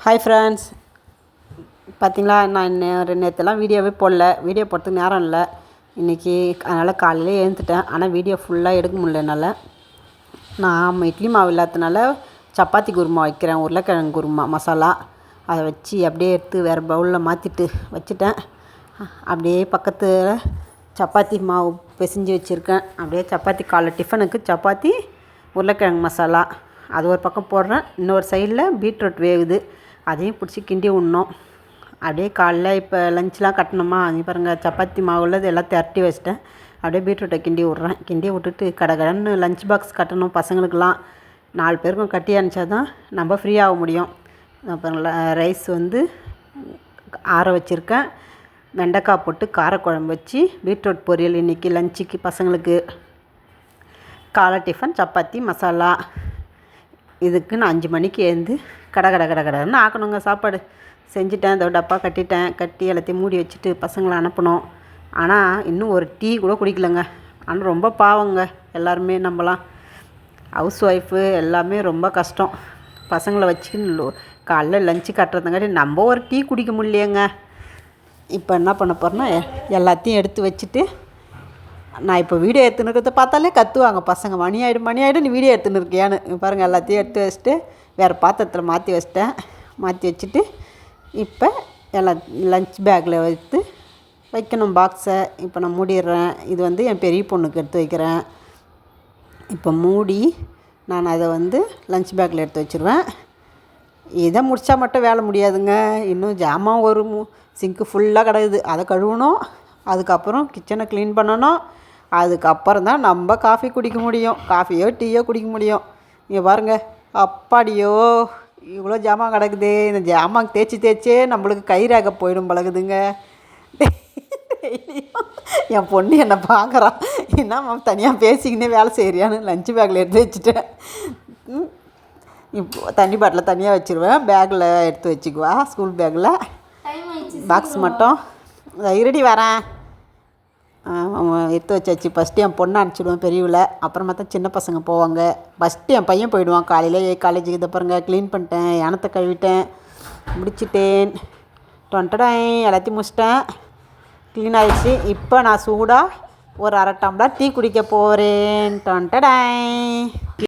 Hi friends, பார்த்தீங்களா நான் நேற்றுலாம் வீடியோவே போடல. வீடியோ போடுறதுக்கு நேரம் இல்லை இன்றைக்கி. அதனால் காலையிலே எழுந்துட்டேன். ஆனால் வீடியோ ஃபுல்லாக எடுக்க முடியல என்னால். நான் இட்லி மாவு இல்லாததுனால சப்பாத்தி குருமா வைக்கிறேன். உருளைக்கிழங்கு குருமா மசாலா அதை வச்சு அப்படியே எடுத்து வேறு பவுலில் மாற்றிட்டு வச்சுட்டேன். அப்படியே பக்கத்தில் சப்பாத்தி மாவு பிசைஞ்சு வச்சுருக்கேன். அப்படியே சப்பாத்தி காலை டிஃபனுக்கு சப்பாத்தி உருளைக்கிழங்கு மசாலா அது ஒரு பக்கம் போடுறேன். இன்னொரு சைடில் பீட்ரூட் வேகுது, அதையும் பிடிச்சி கிண்டி விட்ணும். அப்படியே காலைல இப்போ லஞ்செலாம் கட்டணுமா, அது பாருங்கள் சப்பாத்தி மாவு உள்ளது எல்லாம் திரட்டி வச்சிட்டேன். அப்படியே பீட்ரூட்டை கிண்டி விட்றேன். கிண்டி விட்டுட்டு கடகடன்னு லஞ்ச் பாக்ஸ் கட்டணும் பசங்களுக்கெலாம். 4 பேருக்கும் கட்டி அனுப்பிச்சா தான் நம்ம ஃப்ரீ ஆக முடியும். அப்புறம் ரைஸ் ஆற வச்சுருக்கேன். வெண்டைக்காய் போட்டு காரக்குழம்பு வச்சு பீட்ரூட் பொரியல் இன்றைக்கி லஞ்சுக்கு பசங்களுக்கு. காலை டிஃபன் சப்பாத்தி மசாலா. இதுக்கு நான் 5 மணிக்கு எழுந்து கடன்னு ஆக்கணுங்க. சாப்பாடு செஞ்சுட்டேன். இதோ டப்பா கட்டி எல்லாத்தையும் மூடி வச்சுட்டு பசங்களை அனுப்பணும். ஆனால் இன்னும் ஒரு டீ கூட குடிக்கலைங்க. ஆனால் ரொம்ப பாவங்க எல்லாருமே. நம்மலாம் ஹவுஸ் ஒய்ஃபு எல்லாமே ரொம்ப கஷ்டம். பசங்களை வச்சு காலைல லஞ்சு கட்டுறதுங்காட்டி நம்ம ஒரு டீ குடிக்க முடியலையேங்க. இப்போ என்ன பண்ண போகிறேன்னா எல்லாத்தையும் எடுத்து வச்சுட்டு, நான் இப்போ வீடியோ எடுத்துன்னு இருக்கிறத பார்த்தாலே கத்துவாங்க பசங்க. மணி ஆகிடும் நீ வீடியோ எடுத்துன்னு இருக்கியான்னு. பாருங்கள் எல்லாத்தையும் எடுத்து வச்சுட்டு வேறு பாத்திரத்தில் மாற்றி வச்சுட்டு இப்போ எல்லாம் லஞ்ச் பேக்கில் வைக்கணும் பாக்ஸை. இப்போ நான் மூடிடுறேன். இது என் பெரிய பொண்ணுக்கு எடுத்து வைக்கிறேன். இப்போ மூடி நான் அதை லஞ்ச் பேக்கில் எடுத்து வச்சுருவேன். இதை முடித்தா மட்டும் வேலை முடியாதுங்க. இன்னும் ஜாமான் ஒரு சிங்க்கு ஃபுல்லாக கிடக்குது, அதை கழுவணும். அதுக்கப்புறம் கிச்சனை க்ளீன் பண்ணணும். அதுக்கப்புறம் தான் நம்ம காஃபி குடிக்க முடியும், காஃபியோ டீயோ குடிக்க முடியும். இங்கே பாருங்கள், அப்பாடியோ இவ்வளோ ஜாமான் கிடக்குது. இந்த ஜாமான் தேய்ச்சே நம்மளுக்கு கயிறாக போயிடும் பழகுதுங்க. என் பொண்ணு என்னை பார்க்குறான், என்ன தனியாக பேசிக்கினே வேலை செய்கிறியான்னு லஞ்சு பேக்கில் எடுத்து வச்சுட்டேன். இப்போ தண்ணி பாட்டில் தனியாக வச்சுருவேன். பேக்கில் எடுத்து வச்சுக்குவா. ஸ்கூல் பேக்கில் பாக்ஸ் மட்டும் இருடி வரேன் எடுத்து வச்சாச்சு. ஃபஸ்ட்டு என் பொண்ணை அனுப்பிச்சிடுவேன் பெரியவில். அப்புறமா தான் சின்ன பசங்க போவாங்க. ஃபஸ்ட்டு என் பையன் போயிடுவான் காலையில் காலேஜுக்கு. இதை பாருங்கள் க்ளீன் பண்ணிட்டேன், யானத்தை கழுவிட்டேன், முடிச்சிட்டேன். எல்லாத்தையும் முடிச்சிட்டேன். க்ளீன் ஆகிடுச்சு. இப்போ நான் சூடாக ஒரு 1/2 டம்ளர் டீ குடிக்க போகிறேன்.